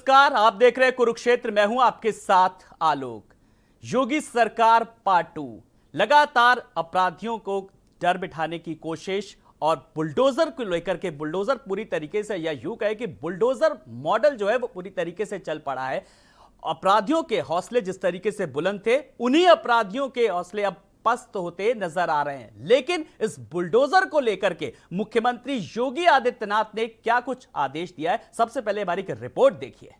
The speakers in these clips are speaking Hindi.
नमस्कार, आप देख रहे हैं कुरुक्षेत्र। मैं हूं आपके साथ आलोक। योगी सरकार पार्ट 2 लगातार अपराधियों को डर बिठाने की कोशिश और बुलडोजर को लेकर के बुलडोजर पूरी तरीके से, या यूं कहे कि बुलडोजर मॉडल जो है वो पूरी तरीके से चल पड़ा है। अपराधियों के हौसले जिस तरीके से बुलंद थे, उन्हीं अपराधियों के हौसले अब पस्त होते नजर आ रहे हैं। लेकिन इस बुलडोजर को लेकर के मुख्यमंत्री योगी आदित्यनाथ ने क्या कुछ आदेश दिया है, सबसे पहले हमारी एक रिपोर्ट देखिए।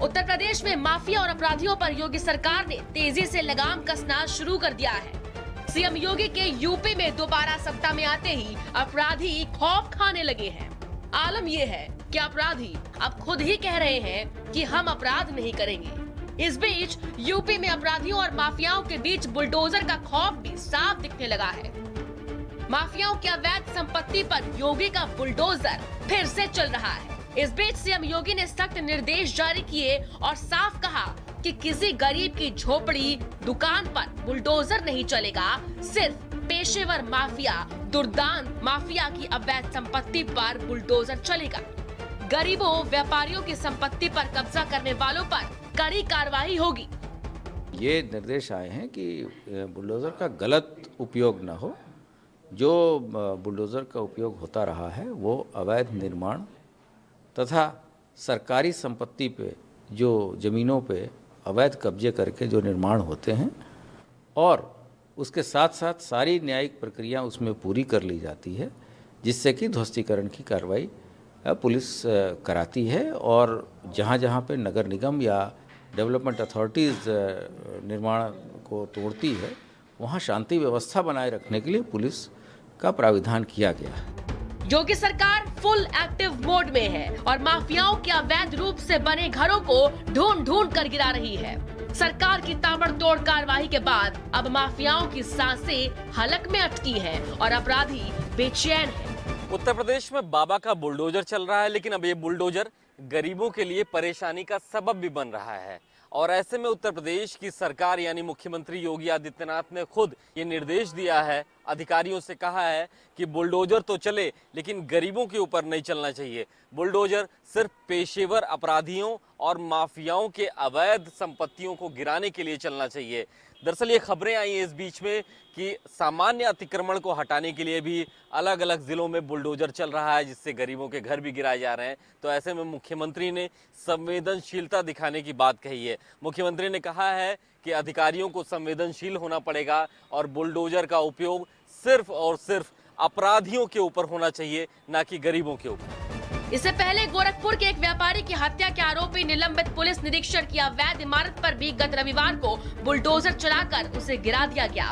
उत्तर प्रदेश में माफिया और अपराधियों पर योगी सरकार ने तेजी से लगाम कसना शुरू कर दिया है। सीएम योगी के यूपी में दोबारा सत्ता में आते ही अपराधी खौफ खाने लगे हैं। आलम यह है कि अपराधी अब खुद ही कह रहे हैं कि हम अपराध नहीं करेंगे। इस बीच यूपी में अपराधियों और माफियाओं के बीच बुलडोजर का खौफ भी साफ दिखने लगा है। माफियाओं की अवैध संपत्ति पर योगी का बुलडोजर फिर से चल रहा है। इस बीच सीएम योगी ने सख्त निर्देश जारी किए और साफ कहा कि किसी गरीब की झोपड़ी दुकान पर बुलडोजर नहीं चलेगा, सिर्फ पेशेवर माफिया, दुर्दांत माफिया की अवैध संपत्ति पर बुलडोजर चलेगा। गरीबों, व्यापारियों की संपत्ति पर कब्जा करने वालों पर कड़ी कार्रवाई होगी। ये निर्देश आए हैं कि बुलडोजर का गलत उपयोग न हो। जो बुलडोजर का उपयोग होता रहा है वो अवैध निर्माण तथा सरकारी संपत्ति पे, जो ज़मीनों पे अवैध कब्जे करके जो निर्माण होते हैं, और उसके साथ साथ सारी न्यायिक प्रक्रिया उसमें पूरी कर ली जाती है, जिससे कि ध्वस्तीकरण की कार्रवाई पुलिस कराती है। और जहाँ जहाँ पे नगर निगम या डेवलपमेंट अथॉरिटीज़ निर्माण को तोड़ती है, वहाँ शांति व्यवस्था बनाए रखने के लिए पुलिस का प्राविधान किया गया है। योगी सरकार फुल एक्टिव मोड में है और माफियाओं के अवैध रूप से बने घरों को ढूंढ ढूंढ कर गिरा रही है। सरकार की ताबड़तोड़ कार्रवाई के बाद अब माफियाओं की सांसें हलक में अटकी है और अपराधी बेचैन है। उत्तर प्रदेश में बाबा का बुलडोजर चल रहा है, लेकिन अब ये बुलडोजर गरीबों के लिए परेशानी का सबब भी बन रहा है। और ऐसे में उत्तर प्रदेश की सरकार यानी मुख्यमंत्री योगी आदित्यनाथ ने खुद ये निर्देश दिया है, अधिकारियों से कहा है कि बुलडोजर तो चले लेकिन गरीबों के ऊपर नहीं चलना चाहिए। बुलडोजर सिर्फ पेशेवर अपराधियों और माफियाओं के अवैध संपत्तियों को गिराने के लिए चलना चाहिए। दरअसल ये खबरें आई हैं इस बीच में कि सामान्य अतिक्रमण को हटाने के लिए भी अलग अलग जिलों में बुलडोजर चल रहा है, जिससे गरीबों के घर भी गिराए जा रहे हैं। तो ऐसे में मुख्यमंत्री ने संवेदनशीलता दिखाने की बात कही है। मुख्यमंत्री ने कहा है कि अधिकारियों को संवेदनशील होना पड़ेगा और बुलडोजर का उपयोग सिर्फ और सिर्फ अपराधियों के ऊपर होना चाहिए, ना कि गरीबों के ऊपर। इससे पहले गोरखपुर के एक व्यापारी की हत्या के आरोपी निलंबित पुलिस निरीक्षक की अवैध इमारत पर भी गत रविवार को बुलडोजर चलाकर उसे गिरा दिया गया।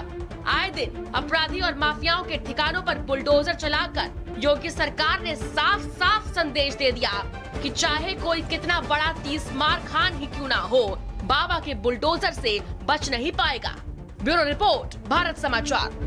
आए दिन अपराधी और माफियाओं के ठिकानों पर बुलडोजर चलाकर योगी सरकार ने साफ साफ संदेश दे दिया कि चाहे कोई कितना बड़ा 30 मार खान ही क्यों ना हो, बाबा के बुलडोजर से बच नहीं पाएगा। ब्यूरो रिपोर्ट, भारत समाचार।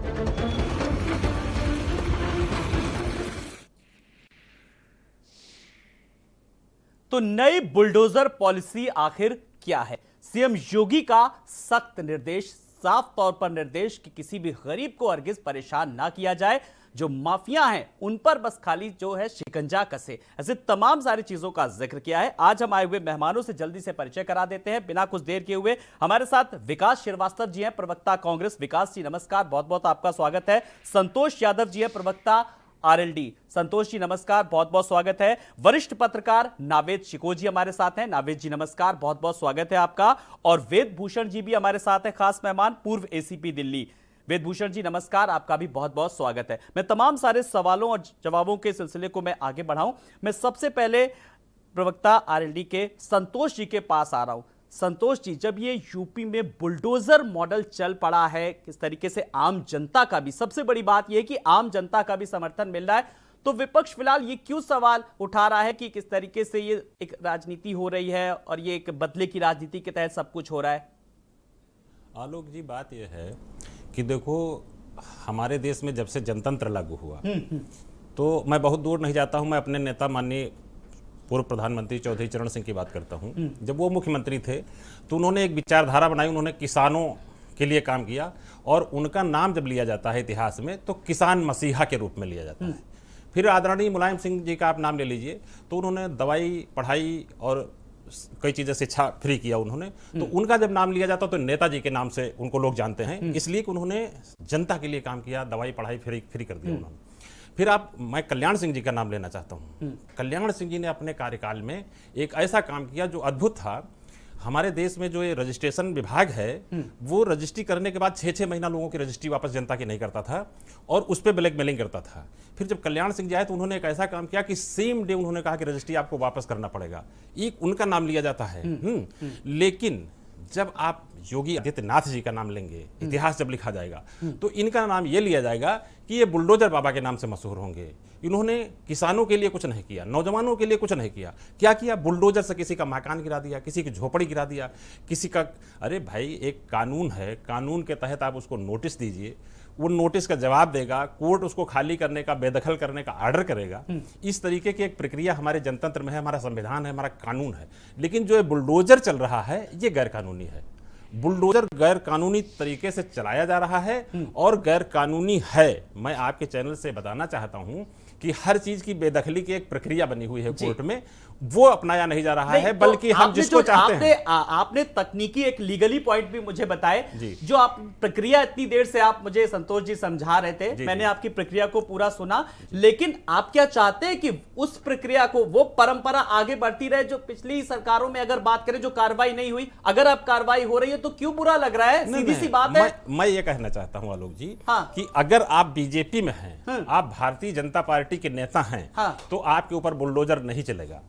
तो नई बुलडोजर पॉलिसी आखिर क्या है? सीएम योगी का सख्त निर्देश, साफ तौर पर निर्देश कि किसी भी गरीब को हरगिज परेशान ना किया जाए। जो माफिया हैं उन पर बस खाली जो है शिकंजा कसे। ऐसे तमाम सारी चीजों का जिक्र किया है। आज हम आए हुए मेहमानों से जल्दी से परिचय करा देते हैं बिना कुछ देर किए हुए। हमारे साथ विकास श्रीवास्तव जी हैं, प्रवक्ता कांग्रेस। विकास जी नमस्कार, बहुत बहुत आपका स्वागत है। संतोष यादव जी हैं, प्रवक्ता आरएलडी। संतोष जी नमस्कार, बहुत बहुत स्वागत है। वरिष्ठ पत्रकार नावेद शिको जी हमारे साथ हैं। नावेद जी नमस्कार, बहुत बहुत स्वागत है आपका। और वेद भूषण जी भी हमारे साथ हैं, खास मेहमान, पूर्व एसीपी दिल्ली। वेद भूषण जी नमस्कार, आपका भी बहुत बहुत स्वागत है। मैं तमाम सारे सवालों और जवाबों के सिलसिले को मैं आगे बढ़ाऊं, मैं सबसे पहले प्रवक्ता आरएलडी के संतोष जी के पास आ रहा हूं। संतोष जी, जब ये यूपी में बुलडोजर मॉडल चल पड़ा है, किस तरीके से आम जनता का भी, सबसे बड़ी बात यह है कि आम जनता का भी समर्थन मिल रहा है, तो विपक्ष फिलहाल ये क्यों सवाल उठा रहा है कि किस तरीके से ये एक राजनीति हो रही है और ये एक बदले की राजनीति के तहत सब कुछ हो रहा है? आलोक जी, बात यह है कि देखो, हमारे देश में जब से जनतंत्र लागू हुआ तो मैं बहुत दूर नहीं जाता हूं, मैं अपने नेता माननीय पूर्व प्रधानमंत्री चौधरी चरण सिंह की बात करता हूँ। जब वो मुख्यमंत्री थे तो उन्होंने एक विचारधारा बनाई, उन्होंने किसानों के लिए काम किया और उनका नाम जब लिया जाता है इतिहास में तो किसान मसीहा के रूप में लिया जाता है। फिर आदरणीय मुलायम सिंह जी का आप नाम ले लीजिए, तो उन्होंने दवाई, पढ़ाई और कई चीज़ें शिक्षा फ्री किया उन्होंने, तो उनका जब नाम लिया जाता तो नेताजी के नाम से उनको लोग जानते हैं, इसलिए कि उन्होंने जनता के लिए काम किया, दवाई पढ़ाई फ्री कर दिया उन्होंने। फिर मैं कल्याण सिंह जी का नाम लेना चाहता हूँ। कल्याण सिंह जी ने अपने कार्यकाल में एक ऐसा काम किया जो अद्भुत था। हमारे देश में जो ये रजिस्ट्रेशन विभाग है वो रजिस्ट्री करने के बाद 6-6 महीना लोगों की रजिस्ट्री वापस जनता की नहीं करता था और उस पर ब्लैकमेलिंग करता था। फिर जब कल्याण सिंह जी आए तो उन्होंने एक ऐसा काम किया कि सेम डे उन्होंने कहा कि रजिस्ट्री आपको वापस करना पड़ेगा, एक उनका नाम लिया जाता है। लेकिन जब आप योगी आदित्यनाथ जी का नाम लेंगे, इतिहास जब लिखा जाएगा तो इनका नाम ये लिया जाएगा कि ये बुलडोजर बाबा के नाम से मशहूर होंगे। इन्होंने किसानों के लिए कुछ नहीं किया, नौजवानों के लिए कुछ नहीं किया। क्या किया? बुलडोजर से किसी का मकान गिरा दिया, किसी की झोपड़ी गिरा दिया, किसी का। अरे भाई, एक कानून है, कानून के तहत आप उसको नोटिस दीजिए, वो नोटिस का जवाब देगा, कोर्ट उसको खाली करने का, बेदखल करने का आर्डर करेगा। इस तरीके की एक प्रक्रिया हमारे जनतंत्र में है, हमारा संविधान है, हमारा कानून है। लेकिन जो ये बुलडोजर चल रहा है ये गैर कानूनी है। बुलडोजर गैर कानूनी तरीके से चलाया जा रहा है और गैर कानूनी है। मैं आपके चैनल से बताना चाहता हूं कि हर चीज की बेदखली की एक प्रक्रिया बनी हुई है कोर्ट में, वो अपनाया नहीं जा रहा है, बल्कि हम जिसको चाहते हैं। आपने तकनीकी एक लीगली पॉइंट भी मुझे बताए, जो आप प्रक्रिया इतनी देर से आप मुझे संतोष जी समझा रहे थे, मैंने आपकी प्रक्रिया को पूरा सुना, लेकिन आप क्या चाहते हैं कि उस प्रक्रिया को, वो परंपरा आगे बढ़ती रहे जो पिछली सरकारों में अगर बात करें जो कार्रवाई नहीं हुई, अगर अब कार्रवाई हो रही है तो क्यों बुरा लग रहा है? सीधी सी बात है। मैं ये कहना चाहता हूं आलोक जी, कि अगर आप बीजेपी में हैं, आप भारतीय जनता पार्टी के नेता हैं, तो आपके ऊपर बुलडोजर नहीं चलेगा,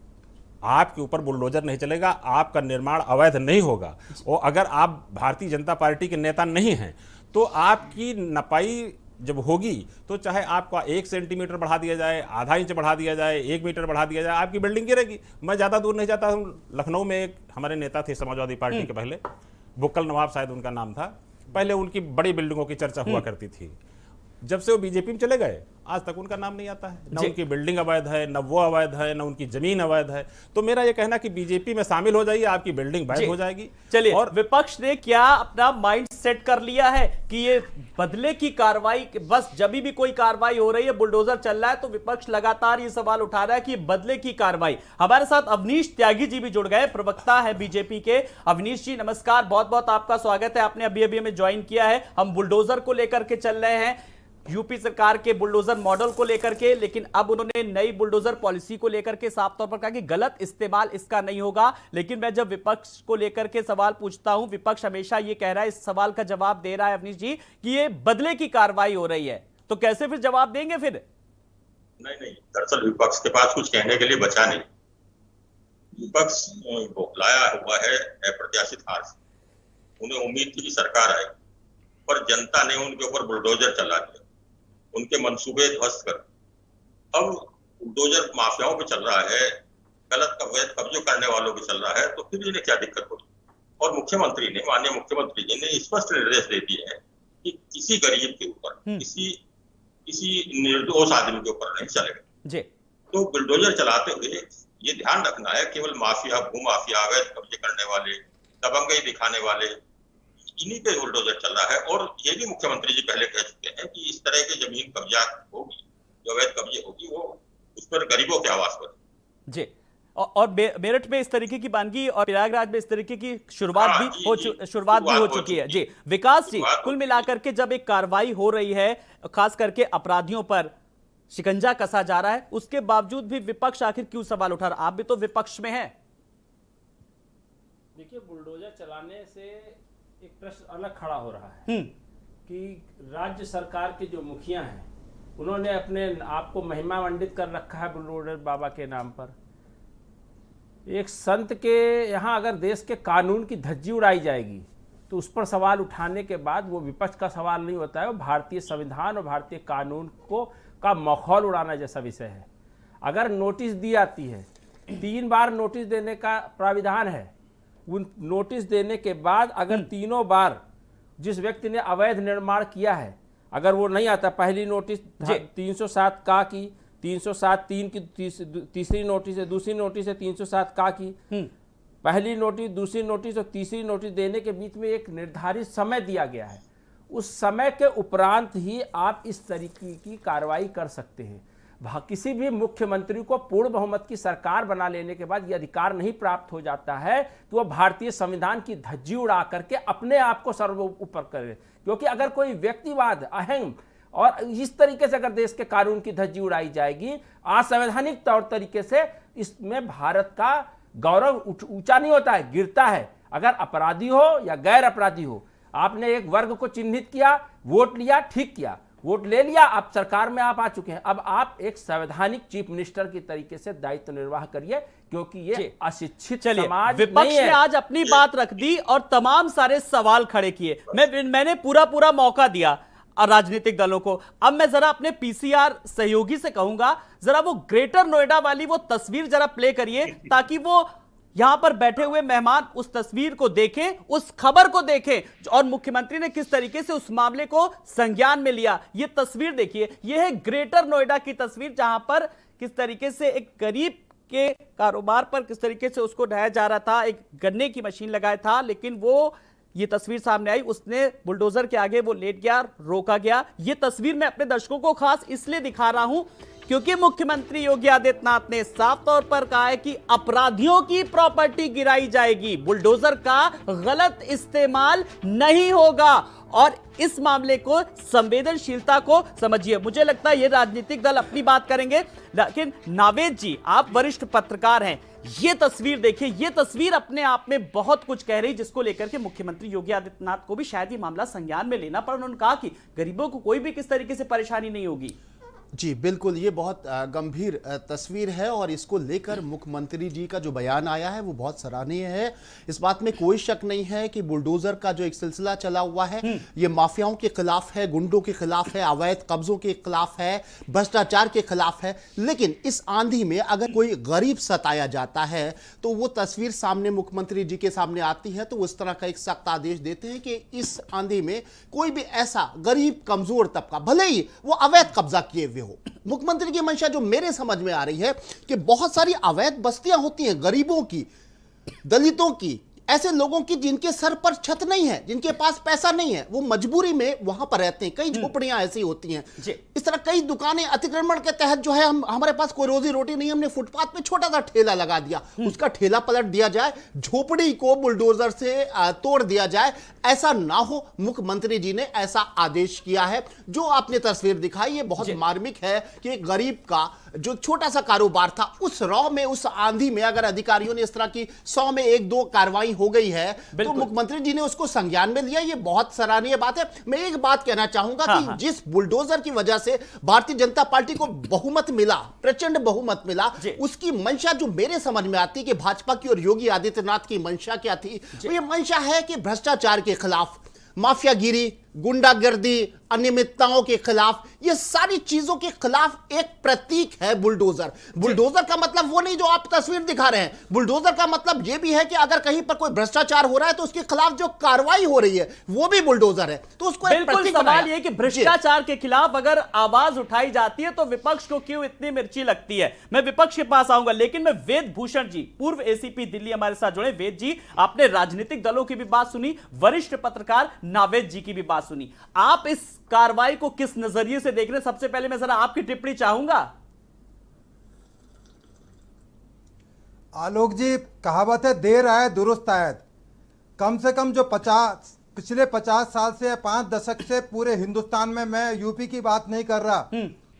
आपके ऊपर बुलडोजर नहीं चलेगा, आपका निर्माण अवैध नहीं होगा। और अगर आप भारतीय जनता पार्टी के नेता नहीं हैं तो आपकी नपाई जब होगी तो चाहे आपका 1 सेंटीमीटर बढ़ा दिया जाए, आधा इंच बढ़ा दिया जाए, 1 मीटर बढ़ा दिया जाए, आपकी बिल्डिंग गिरेगी। मैं ज़्यादा दूर नहीं जाता हूँ, लखनऊ में एक हमारे नेता थे समाजवादी पार्टी के, पहले बुक्कल नवाब शायद उनका नाम था, पहले उनकी बड़ी बिल्डिंगों की चर्चा हुआ करती थी। जब से वो बीजेपी में चले गए आज तक उनका नाम नहीं आता है, न उनकी बिल्डिंग अवैध है, न वो अवैध है, न उनकी जमीन अवैध है। तो मेरा ये कहना कि बीजेपी में शामिल हो जाइए, आपकी बिल्डिंग वैध हो जाएगी। चलिए, और विपक्ष ने क्या अपना माइंड सेट कर लिया है कि ये बदले की कार्रवाई, बस जब भी कोई कार्रवाई हो रही है, बुलडोजर चल रहा है तो विपक्ष लगातार ये सवाल उठा रहा है कि बदले की कार्रवाई। हमारे साथ अवनीश त्यागी जी भी जुड़ गए, प्रवक्ता है बीजेपी के। अवनीश जी नमस्कार, बहुत बहुत आपका स्वागत है, आपने अभी अभी हमें ज्वाइन किया है। हम बुलडोजर को लेकर के चल रहे हैं, यूपी सरकार के बुलडोजर मॉडल को लेकर के, लेकिन अब उन्होंने नई बुलडोजर पॉलिसी को लेकर के साफ तौर पर कहा कि गलत इस्तेमाल इसका नहीं होगा। लेकिन मैं जब विपक्ष को लेकर के सवाल पूछता हूं, विपक्ष हमेशा ये कह रहा है, इस सवाल का जवाब दे रहा है अवनीश जी कि ये बदले की कार्रवाई हो रही है, तो कैसे फिर जवाब देंगे? फिर नहीं, दरअसल विपक्ष के पास कुछ कहने के लिए बचा नहीं। विपक्ष बौखलाया हुआ है अप्रत्याशित हार से। उन्हें उम्मीद थी कि सरकार आए, पर जनता ने उनके ऊपर बुलडोजर चला दिया, उनके मंसूबे ध्वस्त कर। अब बुलडोजर माफियाओं पे चल रहा है, गलत अवैध कब्जे करने वालों पे चल रहा है, तो फिर इन्हें क्या दिक्कत होगी? और मुख्यमंत्री ने, माननीय मुख्यमंत्री जी ने स्पष्ट निर्देश दे दिए हैं कि किसी गरीब के ऊपर, किसी निर्दोष आदमी के ऊपर नहीं चलेगा जी। तो बुलडोजर चलाते हुए ये ध्यान रखना है, केवल माफिया, भूमाफिया, अवैध कब्जे करने वाले, दबंगई दिखाने वाले, इन्हीं पे बुलडोजर चल रहा है। और ये भी मुख्यमंत्री जी पहले कह चुके हैं कि इस तरह की जमीन कब्जा होगी, जो अवैध कब्जे होगी, वो उस पर गरीबों के आवास पर जी। और मेरठ में इस तरीके की बानगी और प्रयागराज में इस तरीके की शुरुआत भी हो चुकी है जी। विकास जी, कुल मिलाकर के जब एक कार्रवाई हो रही है, खास करके अपराधियों पर शिकंजा कसा जा रहा है, उसके बावजूद भी विपक्ष आखिर क्यों सवाल उठा रहा? आप भी तो विपक्ष में हैं। देखिए, बुलडोजर चलाने से एक प्रश्न अलग खड़ा हो रहा है कि राज्य सरकार के जो मुखिया हैं उन्होंने अपने आप को महिमा मंडित कर रखा है बुलडोजर बाबा के नाम पर। एक संत के यहाँ अगर देश के कानून की धज्जी उड़ाई जाएगी तो उस पर सवाल उठाने के बाद वो विपक्ष का सवाल नहीं होता है, वो भारतीय संविधान और भारतीय कानून को का मखौल उड़ाना जैसा विषय है। अगर नोटिस दी जाती है, 3 बार नोटिस देने का प्राविधान है, उन नोटिस देने के बाद अगर तीनों बार जिस व्यक्ति ने अवैध निर्माण किया है अगर वो नहीं आता, पहली नोटिस 307 का की, 307(3) की तीसरी नोटिस है, दूसरी नोटिस है 307 का की। पहली नोटिस, दूसरी नोटिस और तीसरी नोटिस देने के बीच में एक निर्धारित समय दिया गया है। उस समय के उपरांत ही आप इस तरीके की कार्रवाई कर सकते हैं। किसी भी मुख्यमंत्री को पूर्ण बहुमत की सरकार बना लेने के बाद यह अधिकार नहीं प्राप्त हो जाता है कि वह भारतीय संविधान की धज्जी उड़ा करके अपने आप को सर्वोपरि करे, क्योंकि अगर कोई व्यक्तिवाद, अहम और इस तरीके से अगर देश के कानून की धज्जी उड़ाई जाएगी, असंवैधानिक तौर तरीके से, इसमें भारत का गौरव ऊंचा नहीं होता है, गिरता है। अगर अपराधी हो या गैर अपराधी हो, आपने एक वर्ग को चिन्हित किया, वोट लिया, ठीक किया, वोट ले लिया, आप सरकार में आप आ चुके हैं। अब आप एक संवैधानिक चीफ मिनिस्टर की तरीके से दायित्व निर्वाह करिए, क्योंकि ये अशिक्षित समाज विपक्ष नहीं है। ने आज अपनी बात रख दी और तमाम सारे सवाल खड़े किए। मैंने पूरा मौका दिया राजनीतिक दलों को। अब मैं जरा अपने पीसीआर सहयोगी से कहूंगा, जरा वो ग्रेटर नोएडा वाली वो तस्वीर जरा प्ले करिए, ताकि वो यहां पर बैठे हुए मेहमान उस तस्वीर को देखें, उस खबर को देखें और मुख्यमंत्री ने किस तरीके से उस मामले को संज्ञान में लिया। यह तस्वीर देखिए, यह है ग्रेटर नोएडा की तस्वीर, जहां पर किस तरीके से एक गरीब के कारोबार पर किस तरीके से उसको ढाया जा रहा था। एक गन्ने की मशीन लगाया था, लेकिन वो ये तस्वीर सामने आई, उसने बुलडोजर के आगे वो लेट गया, रोका गया। ये तस्वीर मैं अपने दर्शकों को खास इसलिए दिखा रहा हूं क्योंकि मुख्यमंत्री योगी आदित्यनाथ ने साफ तौर पर कहा है कि अपराधियों की प्रॉपर्टी गिराई जाएगी, बुलडोजर का गलत इस्तेमाल नहीं होगा। और इस मामले को, संवेदनशीलता को समझिए। मुझे लगता है ये राजनीतिक दल अपनी बात करेंगे, लेकिन नावेद जी, आप वरिष्ठ पत्रकार हैं, ये तस्वीर देखिए। ये तस्वीर अपने आप में बहुत कुछ कह रही, जिसको लेकर के मुख्यमंत्री योगी आदित्यनाथ को भी शायद ये मामला संज्ञान में लेना पड़ा। उन्होंने कहा कि गरीबों को कोई भी किस तरीके से परेशानी नहीं होगी। जी बिल्कुल, ये बहुत गंभीर तस्वीर है और इसको लेकर मुख्यमंत्री जी का जो बयान आया है वो बहुत सराहनीय है। इस बात में कोई शक नहीं है कि बुलडोजर का जो एक सिलसिला चला हुआ है, ये माफियाओं के खिलाफ है, गुंडों के खिलाफ है, अवैध कब्जों के खिलाफ है, भ्रष्टाचार के खिलाफ है। लेकिन इस आंधी में अगर कोई गरीब सताया जाता है तो वो तस्वीर सामने मुख्यमंत्री जी के सामने आती है, तो उस तरह का एक सख्त आदेश देते हैं कि इस आंधी में कोई भी ऐसा गरीब कमजोर तबका, भले ही वो अवैध कब्जा किए हुए हो। मुख्यमंत्री की मंशा जो मेरे समझ में आ रही है कि बहुत सारी अवैध बस्तियां होती हैं, गरीबों की, दलितों की, ऐसे लोगों की जिनके सर पर छत नहीं है, जिनके पास पैसा नहीं है, वो मजबूरी में वहां पर रहते हैं। कई झोपड़ियां ऐसी होती हैं, इस तरह कई दुकानें अतिक्रमण के तहत जो है, हमारे पास कोई रोजी रोटी नहीं, हमने फुटपाथ पे छोटा सा ठेला लगा दिया, उसका ठेला पलट दिया जाए, झोपड़ी को बुलडोजर से तोड़ दिया जाए, ऐसा ना हो। मुख्यमंत्री जी ने ऐसा आदेश किया है। जो आपने तस्वीर दिखाई, ये बहुत मार्मिक है कि एक गरीब का जो छोटा सा कारोबार था, उस रॉ में, उस आंधी में अगर अधिकारियों ने इस तरह की 100 में 1-2 कार्रवाई हो गई है तो मुख्यमंत्री जी ने उसको संज्ञान में लिया। ये बहुत सराहनीय बात है। मैं एक बात कहना चाहूंगा कि जिस बुलडोजर की वजह से भारतीय जनता पार्टी को बहुमत मिला, प्रचंड बहुमत मिला, उसकी मंशा जो मेरे समझ में आती है कि भाजपा की और योगी आदित्यनाथ की मंशा क्या थी, तो ये मंशा है कि भ्रष्टाचार के खिलाफ, माफियागिरी, गुंडागर्दी, अनियमितताओं के खिलाफ, ये सारी चीजों के खिलाफ एक प्रतीक है बुलडोजर। बुलडोजर का मतलब वो नहीं जो आप तस्वीर दिखा रहे हैं। बुलडोजर का मतलब ये भी है कि अगर कहीं पर कोई भ्रष्टाचार हो रहा है तो उसके खिलाफ जो कार्रवाई हो रही है वो भी बुलडोजर है। तो उसको एक बिल्कुल सवाल ये कि भ्रष्टाचार के खिलाफ अगर आवाज उठाई जाती है तो विपक्ष को क्यों इतनी मिर्ची लगती है। मैं विपक्ष के पास आऊंगा, लेकिन मैं वेद भूषण जी, पूर्व एसीपी दिल्ली हमारे साथ जुड़े। वेद जी, आपने राजनीतिक दलों की भी बात सुनी, वरिष्ठ पत्रकार नावेद जी की भी बात सुनी। आप इस कार्रवाई को किस नजरिए से देख रहे हैं? सबसे पहले मैं जरा आपकी टिप्पणी चाहूंगा। आलोक जी, कहावत है देर आए दुरुस्त आयत। कम से कम जो पिछले 50 साल से, 5 दशक से पूरे हिंदुस्तान में, मैं यूपी की बात नहीं कर रहा,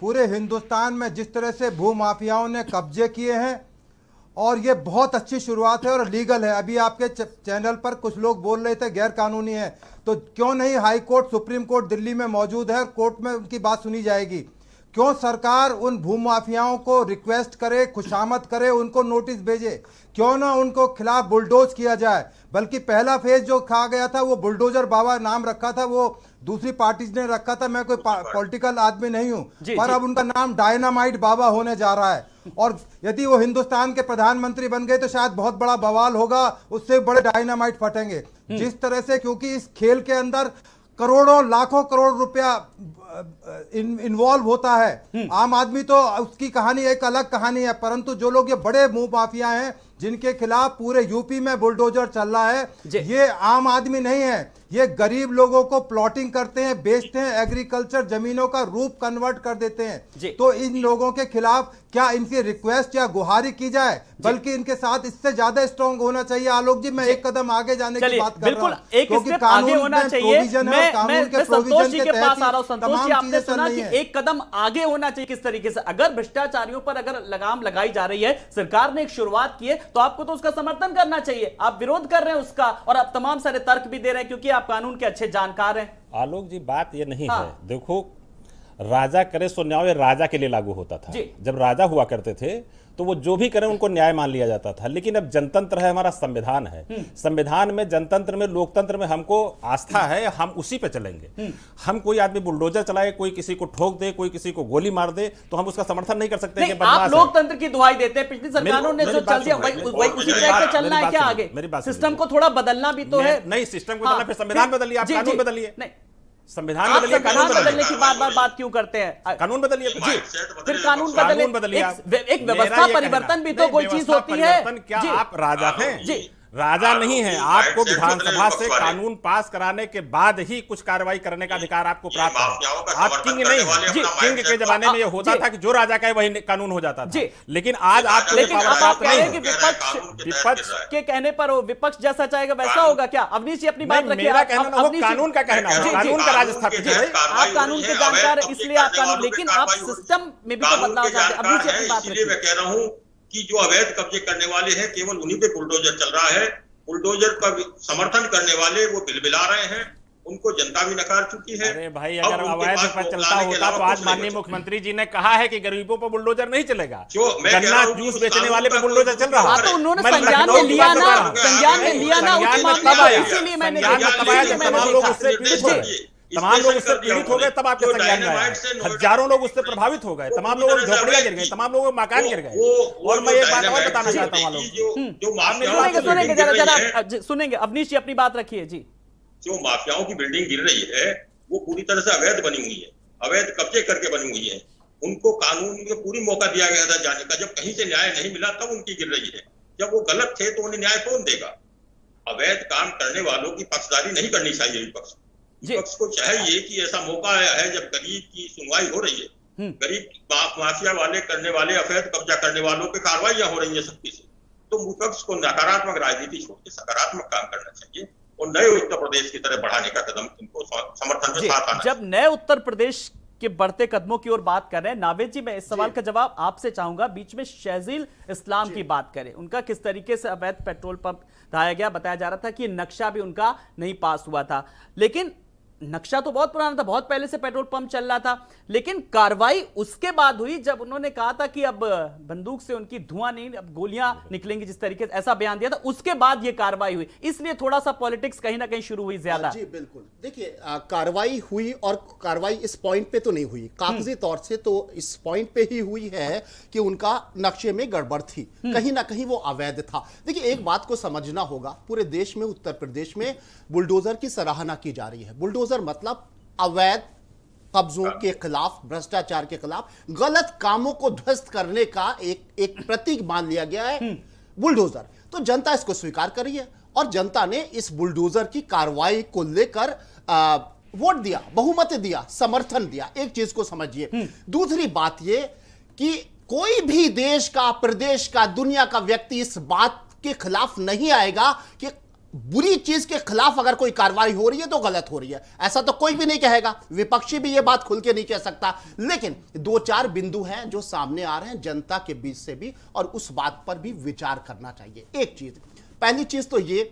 पूरे हिंदुस्तान में जिस तरह से भू माफियाओं ने कब्जे किए हैं, और ये बहुत अच्छी शुरुआत है और लीगल है। अभी आपके चैनल पर कुछ लोग बोल रहे थे गैर कानूनी है, तो क्यों नहीं high court, supreme court Delhi में मौजूद है और कोर्ट में उनकी बात सुनी जाएगी। क्यों सरकार उन भूमाफियाओं को रिक्वेस्ट करे, खुशामद करे, उनको नोटिस भेजे, क्यों ना उनको खिलाफ बुलडोज किया जाए। बल्कि पहला फेज जो कहा गया था वो बुलडोजर बाबा नाम रखा था, वो दूसरी पार्टी ने रखा था। मैं कोई पॉलिटिकल आदमी नहीं हूं, पर अब उनका नाम डायनामाइट बाबा होने जा रहा है। और यदि वो हिंदुस्तान के प्रधानमंत्री बन गए तो शायद बहुत बड़ा बवाल होगा, उससे बड़े डायनामाइट फटेंगे। जिस तरह से, क्योंकि इस खेल के अंदर करोड़ों लाखों करोड़ रुपया इन्वॉल्व होता है। आम आदमी तो उसकी कहानी एक अलग कहानी है, परंतु जो लोग ये बड़े मुंह माफिया हैं जिनके खिलाफ पूरे यूपी में बुलडोजर चल रहा है, ये आम आदमी नहीं है, ये गरीब लोगों को प्लॉटिंग करते हैं, बेचते हैं, एग्रीकल्चर जमीनों का रूप कन्वर्ट कर देते हैं। तो इन लोगों के खिलाफ क्या इनकी रिक्वेस्ट या गुहारी की जाए, बल्कि इनके साथ इससे ज्यादा स्ट्रांग होना चाहिए। आलोक जी, मैं एक कदम आगे जाने की बात कर रहा हूं, क्योंकि आगे होना चाहिए। मैं संतोष जी के पास आ रहा हूं। संतोष जी, आपने सुना कि एक कदम आगे होना चाहिए। किस तरीके से अगर भ्रष्टाचारियों पर अगर लगाम लगाई जा रही है, सरकार ने एक शुरुआत की है, तो आपको तो उसका समर्थन करना चाहिए। आप विरोध कर रहे हैं उसका, और आप तमाम सारे तर्क भी दे रहे हैं क्योंकि आप कानून के अच्छे जानकार हैं। आलोक जी, बात ये नहीं है, देखो, राजा करे सो न्याय राजा के लिए लागू होता था। जब राजा हुआ करते थे तो वो जो भी करें उनको न्याय मान लिया जाता था। लेकिन अब जनतंत्र है, हमारा संविधान है, संविधान में, जनतंत्र में, लोकतंत्र में हमको आस्था है, हम उसी पे चलेंगे। हम कोई आदमी बुलडोजर चलाए, कोई किसी को ठोक दे, कोई किसी को गोली मार दे, तो हम उसका समर्थन नहीं कर सकते। नहीं, आप लोकतंत्र की दुहाई देते हैं। पिछली सरकारों ने जो चल दिया वही उसी ट्रैक पे चलना है क्या आगे? सिस्टम को थोड़ा बदलना भी तो है। नहीं, सिस्टम को बदलना, फिर संविधान बदलिए, आप कानून बदलिए। नहीं, संविधान बदलिए, कानून बदलने की बात क्यों करते हैं? कानून बदलिए, फिर कानून बदलिए। एक व्यवस्था परिवर्तन भी तो कोई चीज होती है। क्या आप राजा हैं? जी, राजा नहीं है। आपको विधानसभा से कानून पास कराने के बाद ही कुछ कार्रवाई करने का अधिकार आपको प्राप्त है। आप किंग नहीं हैं। जी, किंग के जमाने में यह होता था कि जो राजा का है वही कानून हो जाता था। लेकिन आज आपको आप कह रहे हैं कि विपक्ष के कहने पर विपक्ष जैसा चाहेगा वैसा होगा क्या? अवनीश जी, अपनी बात रखिए। मेरा कहना वो कानून का कहना है, कानून का राज स्थापित है। आप कानून के जानकार हैं, इसलिए आप कानून, लेकिन आप सिस्टम में भी तो बदलाव चाहते हैं। अवनीश जी, अपनी बात रखिए। मैं कह रहा हूं कि जो अवैध कब्जे करने वाले हैं, केवल उन्हीं पे बुलडोजर चल रहा है। बुलडोजर का समर्थन करने वाले वो बिलबिला रहे हैं, उनको जनता भी नकार चुकी है। अरे भाई, अगर अवैध पर चलता होता तो आज माननीय मुख्यमंत्री जी ने कहा है कि गरीबों पर बुलडोजर नहीं चलेगा। गन्ना जूस बेचने वाले पे बुलडोजर चल रहा है। तो उन्होंने संज्ञान में लिया ना, संज्ञान में लिया ना उस मामले को, इसीलिए मैंने तमाम लोग उससे पीड़ित हो गए, तमाम लोग उससे पीड़ित हो गए, तब आपके संज्ञान में आया। हजारों लोग उससे प्रभावित हो गए, तमाम लोगों की झोपड़ियां गिर गई, तमाम लोगों के मकान गिर गए। और मैं एक बात और बताना चाहता हूं, सुनेंगे। अवनीश जी, अपनी बात रखिए। जी, जो माफियाओं की बिल्डिंग गिर रही है वो पूरी तरह से अवैध बनी हुई है, अवैध कब्जे करके बनी हुई है। उनको कानून में पूरी मौका दिया गया था जाने का। जब कहीं से न्याय नहीं मिला तब उनकी गिर रही है। जब वो गलत थे तो उन्हें न्याय कौन देगा? अवैध काम करने वालों की पक्षधारी नहीं करनी चाहिए। विपक्ष को चाहिए कि ऐसा मौका आया है जब गरीब की सुनवाई हो रही है, गरीब माफिया वाले करने वाले, अवैध कब्जा करने वालों पे कार्रवाइयां हो रही है सख्ती से, तो विपक्ष को नकारात्मक राजनीति छोड़ के सकारात्मक काम करना चाहिए और नए उत्तर प्रदेश की तरह बढ़ाने का कदम इनको समर्थन के साथ आना। जब नए उत्तर प्रदेश के बढ़ते कदमों की ओर बात कर रहे हैं, नावेद जी, मैं इस सवाल का जवाब आपसे चाहूंगा। बीच में शहजील इस्लाम की बात करें, उनका किस तरीके से अवैध पेट्रोल पंप ढाया गया, बताया जा रहा था कि नक्शा भी उनका नहीं पास हुआ था। लेकिन नक्शा तो बहुत पुराना था, बहुत पहले से पेट्रोल पंप चल रहा था, लेकिन कार्रवाई उसके बाद हुई जब उन्होंने कहा था कि अब बंदूक से उनकी धुआं नहीं, अब गोलियां निकलेंगी, जिस तरीके से ऐसा बयान दिया था, उसके बाद ये कार्रवाई हुई। इसलिए थोड़ा सा पॉलिटिक्स कहीं ना कहीं शुरू हुई ज्यादा। जी बिल्कुल, देखिए, कार्रवाई हुई और कार्रवाई इस पॉइंट पे तो नहीं हुई, कागजी तौर से तो इस पॉइंट पे ही हुई है कि उनका नक्शे में गड़बड़ थी, कहीं ना कहीं वो अवैध था। देखिए, एक बात को समझना होगा, पूरे देश में, उत्तर प्रदेश में बुलडोजर की सराहना की जा रही है। बुलडोजर मतलब अवैध कब्जों के खिलाफ, भ्रष्टाचार के खिलाफ, गलत कामों को ध्वस्त करने का एक प्रतीक मान लिया गया है बुलडोजर। तो जनता इसको स्वीकार कर रही है और जनता ने इस बुलडोजर की कार्रवाई को लेकर वोट दिया, बहुमत दिया, समर्थन दिया। एक चीज को समझिए। दूसरी बात यह कि कोई भी देश का, प्रदेश का, दुनिया का व्यक्ति इस बात के खिलाफ नहीं आएगा कि बुरी चीज के खिलाफ अगर कोई कार्रवाई हो रही है तो गलत हो रही है। ऐसा तो कोई भी नहीं कहेगा, विपक्षी भी यह बात खुल के नहीं कह सकता। लेकिन दो चार बिंदु हैं जो सामने आ रहे हैं जनता के बीच से भी, और उस बात पर भी विचार करना चाहिए। एक चीज, पहली चीज तो ये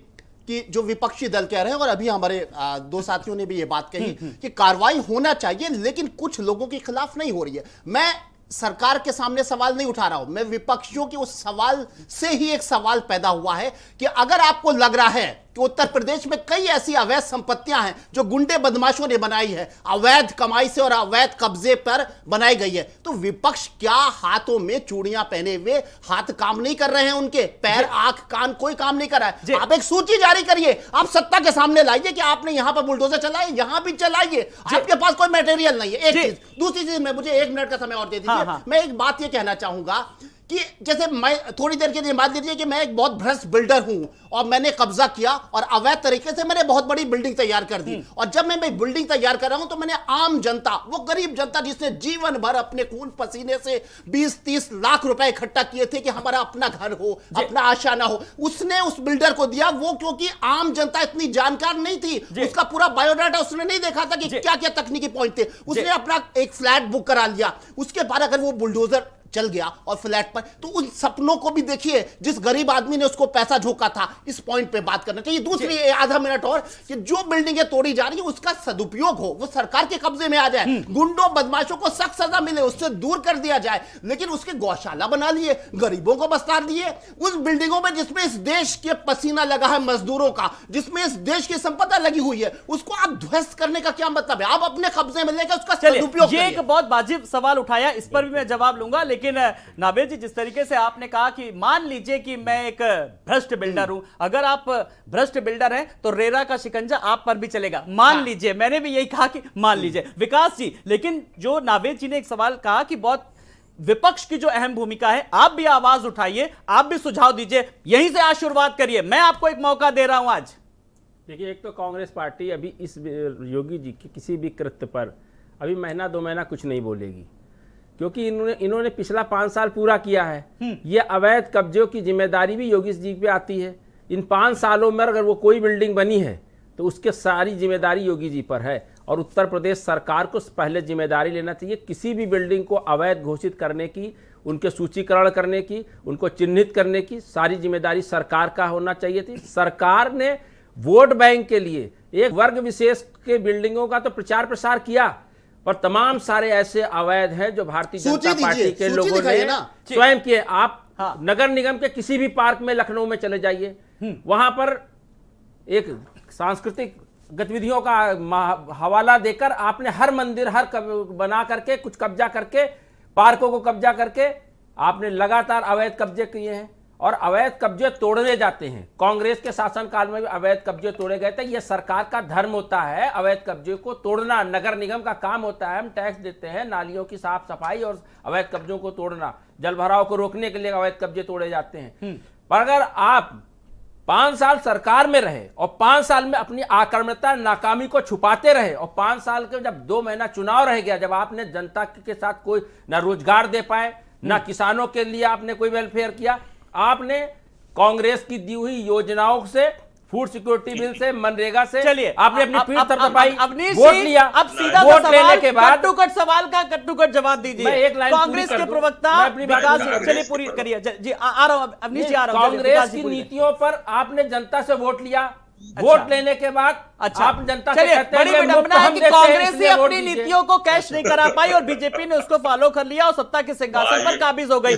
कि जो विपक्षी दल कह रहे हैं, और अभी हमारे दो साथियों ने भी ये बात कही कि कार्रवाई होना चाहिए, लेकिन कुछ लोगों के खिलाफ नहीं हो रही है। मैं सरकार के सामने सवाल नहीं उठा रहा हूं, मैं विपक्षियों के उस सवाल से ही एक सवाल पैदा हुआ है कि अगर आपको लग रहा है कि उत्तर प्रदेश में कई ऐसी अवैध संपत्तियां हैं जो गुंडे बदमाशों ने बनाई है, अवैध कमाई से और अवैध कब्जे पर बनाई गई है। तो विपक्ष क्या हाथों में चूड़ियां पहने हुए, हाथ काम नहीं कर रहे हैं उनके, पैर आंख कान कोई काम नहीं कर रहा है। आप एक सूची जारी करिए, आप सत्ता के सामने लाइए कि आपने यहां पर बुलडोजर चलाए, यहां भी चलाइए, आपके पास कोई मटेरियल नहीं है। एक चीज, दूसरी चीज में मुझे 1 मिनट का समय और दे दीजिए। मैं एक बात ये कहना चाहूंगा कि जैसे मैं थोड़ी देर के लिए मान लीजिए कि मैं एक बहुत भ्रष्ट बिल्डर हूं और मैंने कब्जा किया और अवैध तरीके से मैंने बहुत बड़ी बिल्डिंग तैयार कर दी, और जब मैं बिल्डिंग तैयार कर रहा हूं तो मैंने आम जनता, वो गरीब जनता जिसने जीवन भर अपने खून पसीने से 20-30 लाख रुपए इकट्ठा किए थे कि हमारा अपना घर हो, अपना आशियाना हो, उसने उस बिल्डर को दिया। वो क्योंकि आम जनता इतनी जानकार नहीं थी, उसका पूरा बायोडाटा उसने नहीं देखा था कि क्या क्या तकनीकी पॉइंट थे, उसने अपना एक फ्लैट बुक करा लिया। उसके बाद अगर वो बुलडोजर चल गया और फ्लैट पर, तो उन सपनों को भी देखिए जिस गरीब आदमी ने उसको पैसा झोंका था। इस पॉइंट पे बात करना चाहिए। दूसरी आधा मिनट और, कि जो बिल्डिंगें तोड़ी जा रही है उसका सदुपयोग हो, वो सरकार के कब्जे में आ जाए, गुंडों बदमाशों को सख्त सजा मिले, उससे दूर कर दिया जाए। लेकिन उसके गौशाला बना लिए, गरीबों को बस्ता दिए उस बिल्डिंगों में जिसमें इस देश के पसीना लगा है मजदूरों का, जिसमें इस देश की संपदा लगी हुई है, उसको आप ध्वस्त करने का क्या मतलब है? आप अपने कब्जे में लेकर उसका सदुपयोग। ये एक बहुत वाजिब सवाल उठाया, इस पर भी मैं जवाब लूंगा। लेकिन नावेद जी, जिस तरीके से आपने कहा कि मान लीजिए कि मैं एक भ्रष्ट बिल्डर हूं, अगर आप भ्रष्ट बिल्डर हैं तो रेरा का शिकंजा आप पर भी चलेगा, मान लीजिए। मैंने भी यही कहा कि मान लीजिए विकास जी। लेकिन जो नावेद जी ने एक सवाल कहा कि बहुत विपक्ष की जो अहम भूमिका है, आप भी आवाज उठाइए, आप भी सुझाव दीजिए, यहीं से आज शुरुआत करिए। मैं आपको एक मौका दे रहा हूं आज। देखिए, एक तो कांग्रेस पार्टी अभी इस योगी जी के किसी भी कृत्य पर अभी महीना 2 महीना कुछ नहीं बोलेगी, क्योंकि इन्होंने पिछला 5 साल पूरा किया है। ये अवैध कब्जों की जिम्मेदारी भी योगी जी पे आती है। इन 5 सालों में अगर वो कोई बिल्डिंग बनी है तो उसके सारी जिम्मेदारी योगी जी पर है, और उत्तर प्रदेश सरकार को पहले जिम्मेदारी लेना चाहिए किसी भी बिल्डिंग को अवैध घोषित करने की, उनके सूचीकरण करने की, उनको चिन्हित करने की सारी जिम्मेदारी सरकार का होना चाहिए थी। सरकार ने वोट बैंक के लिए एक वर्ग विशेष के बिल्डिंगों का तो प्रचार प्रसार किया, पर तमाम सारे ऐसे अवैध हैं जो भारतीय जनता पार्टी के लोगों ने स्वयं किए। आप नगर निगम के किसी भी पार्क में लखनऊ में चले जाइए, वहां पर एक सांस्कृतिक गतिविधियों का हवाला देकर आपने हर मंदिर बना करके कुछ कब्जा करके, पार्कों को कब्जा करके आपने लगातार अवैध कब्जे किए हैं, और अवैध कब्जे तोड़ने जाते हैं। कांग्रेस के शासनकाल में भी अवैध कब्जे तोड़े गए थे। यह सरकार का धर्म होता है अवैध कब्जे को तोड़ना, नगर निगम का काम होता है। हम टैक्स देते हैं नालियों की साफ सफाई और अवैध कब्जों को तोड़ना, जल भराव को रोकने के लिए अवैध कब्जे तोड़े जाते हैं। पर अगर आप 5 साल सरकार में रहे और 5 साल में अपनी आक्रामकता नाकामी को छुपाते रहे, और 5 साल के जब 2 महीना चुनाव रह गया, जब आपने जनता के साथ कोई ना रोजगार दे पाए, ना किसानों के लिए आपने कोई वेलफेयर किया, आपने कांग्रेस की दी हुई योजनाओं से, फूड सिक्योरिटी बिल से, मनरेगा से, चलिए आपने अपनी पीठ थपथपाई, वोट लिया। अब सीधा वोट लेने के बाद कट्टू-कट सवाल का कट्टू-कट जवाब दीजिए। मैं एक लाइन कांग्रेस के प्रवक्ता विकास, चलिए पूरी करिए जी। आ रहा हूं अवनीश जी, आ रहा हूं। कांग्रेस की नीतियों पर आपने जनता से वोट लिया, वोट लेने के बाद आप जनता से कहते हैं बड़ी विडंबना है कि कांग्रेस ही अपनी नीतियों को कैश नहीं करा पाई और बीजेपी ने उसको फॉलो कर लिया और सत्ता के सिंहासन पर काबिज हो गई।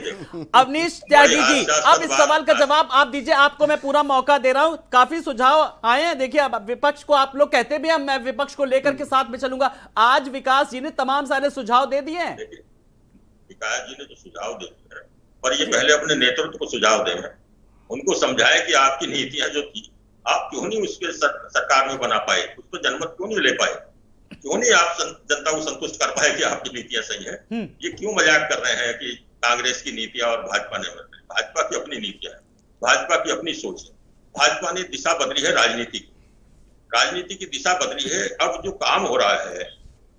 अवनीश त्यागी जी, अब इस सवाल का जवाब आप दीजिए, आपको मैं पूरा मौका दे रहा हूं। काफी सुझाव आए हैं, देखिए अब विपक्ष को आप लोग कहते भी हैं मैं विपक्ष को लेकर के साथ में चलूंगा। आज विकास जी ने तमाम सारे सुझाव दे दिए हैं। विकास जी ने जो सुझाव दे दिए, पर ये पहले अपने नेतृत्व को सुझाव दें, उनको समझाए कि आपकी नीतियां जो थी आप क्यों नहीं उसके सरकार में बना पाए, उस पर जनमत क्यों नहीं ले पाए, क्यों नहीं आप जनता को संतुष्ट कर पाए कि आपकी नीतियां सही है। ये क्यों मजाक कर रहे हैं कि कांग्रेस की नीतियां और भाजपा ने बदली? भाजपा की अपनी नीतियां है, भाजपा की अपनी सोच है। भाजपा ने दिशा बदली है, राजनीति की दिशा बदली है। अब जो काम हो रहा है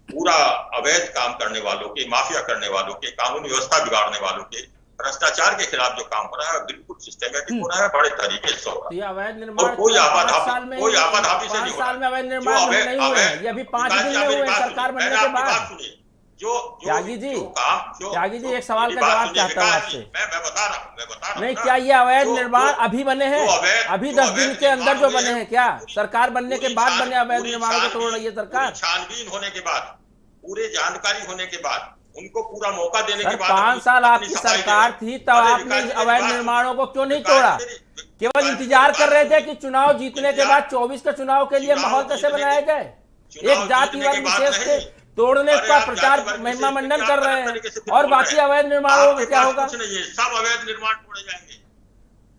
पूरा अवैध काम करने वालों के, माफिया करने वालों के, कानून व्यवस्था बिगाड़ने वालों के, भ्रष्टाचार के खिलाफ जो काम हो रहा है बिल्कुल सिस्टमेटिक हो रहा है, बड़े तरीके से हो रहा है। अवैध निर्माण कोई आपाधापी से नहीं हो रहा। साल में अवैध निर्माण नहीं हुए हैं, ये अभी 5 दिन में हुए सरकार बनने के बाद। त्यागी जी एक सवाल का जवाब चाहता हूँ आपसे। मैं बता रहा हूँ नहीं, क्या ये अवैध निर्माण अभी बने हैं? अभी 10 दिन के अंदर जो बने हैं, क्या सरकार बनने के बाद बने अवैध निर्माणों को तोड़ रही है सरकार? छानबीन होने के बाद, पूरे जानकारी होने के बाद, उनको पूरा मौका देने के बाद। 5 साल आपकी सरकार थी, तब आपने अवैध निर्माणों को क्यों नहीं तोड़ा? केवल इंतजार कर रहे थे कि चुनाव जीतने के बाद 24 के चुनाव के लिए माहौल कैसे बनाया जाए। एक जातिवाद विशेष के तोड़ने का प्रचार महिमा मंडन कर रहे हैं और बाकी अवैध निर्माणों में क्या होगा? सब अवैध निर्माण तोड़े जाएंगे।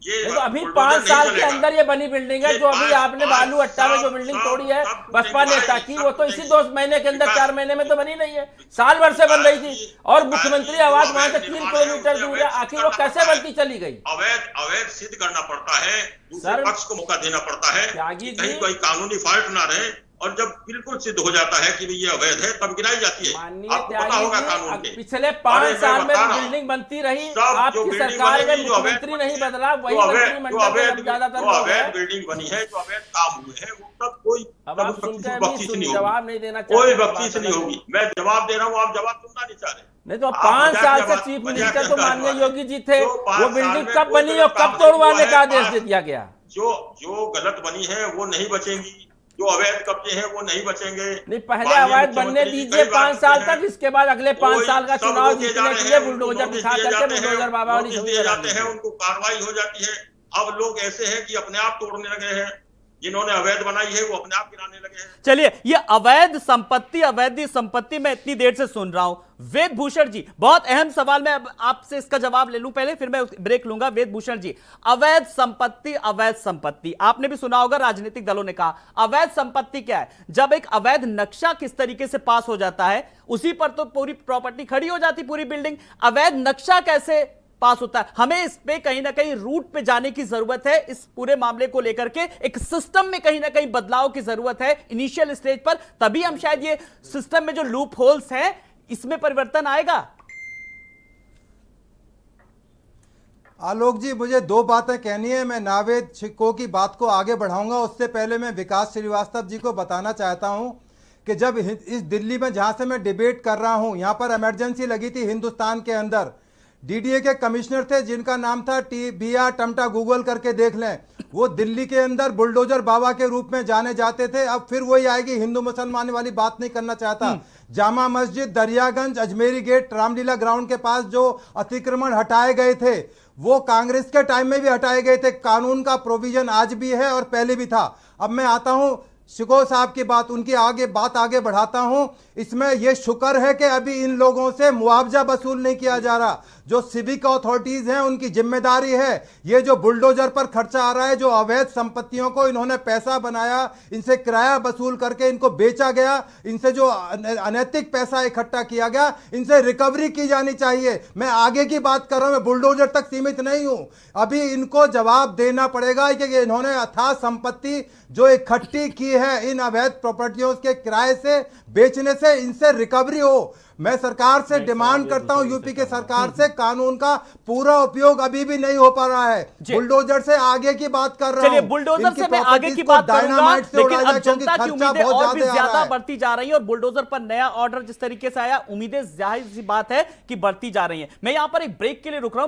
ये तो अभी 5 साल के अंदर ये बनी बिल्डिंग है, जो अभी आपने बालू अट्टा में जो बिल्डिंग तोड़ी है बसपा नेता की, वो तो इसी 2 महीने के अंदर 4 महीने में तो बनी नहीं है, साल भर से बन रही थी। और मुख्यमंत्री आवास वहां से 3 किलोमीटर दूर है, आखिर वो कैसे बनती चली गई? अवैध सिद्ध करना पड़ता है, दूसरे सर, पक्ष को मौका देना पड़ता है त्यागी कि कहीं जी, कोई कानूनी फॉल्ट ना रहे, और जब बिल्कुल सिद्ध हो जाता है कि ये अवैध है तब गिराई जाती है। माननीय आपको पता होगा कानून त्यागी के। जी, पिछले 5 साल में बिल्डिंग बनती रही, आपकी सरकार में मुख्यमंत्री नहीं बदला, वही मंत्रिमंडल में ज्यादातर लोग हैं। अवैध बिल्डिंग बनी है, जो अवैध काम हुए हैं, वो सब कोई अब आप सुनकर बख्शीश नहीं जवाब होगी, नहीं देना कोई चाहते, बख्शीश नहीं होगी। मैं जवाब दे रहा हूँ, आप जवाब सुनना नहीं चाह रहे। नहीं तो आप 5 मजाक साल की से बात- चीफ मजाक मिनिस्टर की तो बात माननीय है। योगी जी थे, जो 5 वो साल बिल्डिंग में कब कोई बनी गलत और कब काम नहीं तोड़वाने हुआ का है, आदेश दे दिया गया? जो गलत बनी है वो नहीं बचेंगी, जो अवैध कब्जे हैं वो नहीं बचेंगे। नहीं, पहले माननीय अवैध बनने मुख्यमंत्री जी दीजिए कई बार 5 साल कहते हैं, तक, इसके बाद अगले 5 साल का सब चुनाव रोके जा जीतने रहे के लिए हैं, बुलडोजर उनको दिखा नोटिस दिए करके जाते हैं, बुलडोजर बाबा वाली नोटिस छवि दिए बना जाते हैं, दीजिए। उनको कार्रवाई हो जाती है। अब लोग ऐसे हैं कि अपने आप तोड़ने लगे हैं, जिन्होंने अवैध बनाई है वो अपने आप गिराने लगे हैं। चलिए, ये अवैध संपत्ति मैं इतनी देर से सुन रहा हूं। वेद भूषण जी, बहुत अहम सवाल, मैं अब आपसे इसका जवाब ले लूं पहले, फिर मैं ब्रेक लूंगा। वेद भूषण जी, अवैध संपत्ति आपने भी सुना होगा, राजनीतिक दलों ने कहा अवैध संपत्ति क्या है? जब एक अवैध नक्शा किस तरीके से पास हो जाता है, उसी पर तो पूरी प्रॉपर्टी खड़ी हो जाती, पूरी बिल्डिंग। अवैध नक्शा कैसे पास होता है? हमें इस पे कहीं ना कहीं रूट पे जाने की जरूरत है। इस पूरे मामले को लेकर के एक सिस्टम में कहीं ना कहीं बदलाव की जरूरत है इनिशियल स्टेज पर, तभी हम शायद ये सिस्टम में जो लूप होल्स हैं इसमें परिवर्तन आएगा। आलोक जी, मुझे 2 बातें कहनी है। मैं नावेद छिक्को की बात को आगे बढ़ाऊंगा, उससे पहले मैं विकास श्रीवास्तव जी को बताना चाहता हूं कि जब इस दिल्ली में जहां से मैं डिबेट कर रहा हूं, यहां पर इमरजेंसी लगी थी हिंदुस्तान के अंदर, डीडीए के कमिश्नर थे जिनका नाम था BR टमटा, गूगल करके देख लें। वो दिल्ली के अंदर बुलडोजर बाबा के रूप में जाने जाते थे। अब फिर वही आएगी, हिंदू मुसलमान वाली बात नहीं करना चाहता। जामा मस्जिद, दरियागंज, अजमेरी गेट, रामलीला ग्राउंड के पास जो अतिक्रमण हटाए गए थे वो कांग्रेस के टाइम में भी हटाए गए थे। कानून का प्रोविजन आज भी है और पहले भी था। अब मैं आता हूं शिको साहब की बात, उनकी बात आगे बढ़ाता हूं। इसमें यह शुक्र है कि अभी इन लोगों से मुआवजा वसूल नहीं किया जा रहा। जो सिविक अथॉरिटीज हैं उनकी जिम्मेदारी है। ये जो बुलडोजर पर खर्चा आ रहा है, जो अवैध संपत्तियों को इन्होंने पैसा बनाया, इनसे किराया वसूल करके इनको बेचा गया, इनसे जो अनैतिक पैसा इकट्ठा किया गया, इनसे रिकवरी की जानी चाहिए। मैं आगे की बात कर रहा हूं, मैं बुलडोजर तक सीमित नहीं हूं। अभी इनको जवाब देना पड़ेगा कि इन्होंने अथाह संपत्ति जो इकट्ठी की है इन अवैध प्रॉपर्टियों के किराए से, बेचने से, इनसे रिकवरी हो। मैं सरकार से डिमांड करता हूं, यूपी के सरकार से, कानून का पूरा उपयोग अभी भी नहीं हो पा रहा है। बुलडोजर से आगे की बात कर रहा हूं। चलिए, बुलडोजर से मैं आगे की बात करूंगा, लेकिन अब जनता की उम्मीदें और भी ज्यादा बढ़ती जा रही है और बुलडोजर पर नया ऑर्डर जिस तरीके से आया, उम्मीदें जाहिर सी बात है कि बढ़ती जा रही है। मैं यहां पर एक ब्रेक के लिए रुक रहा हूं।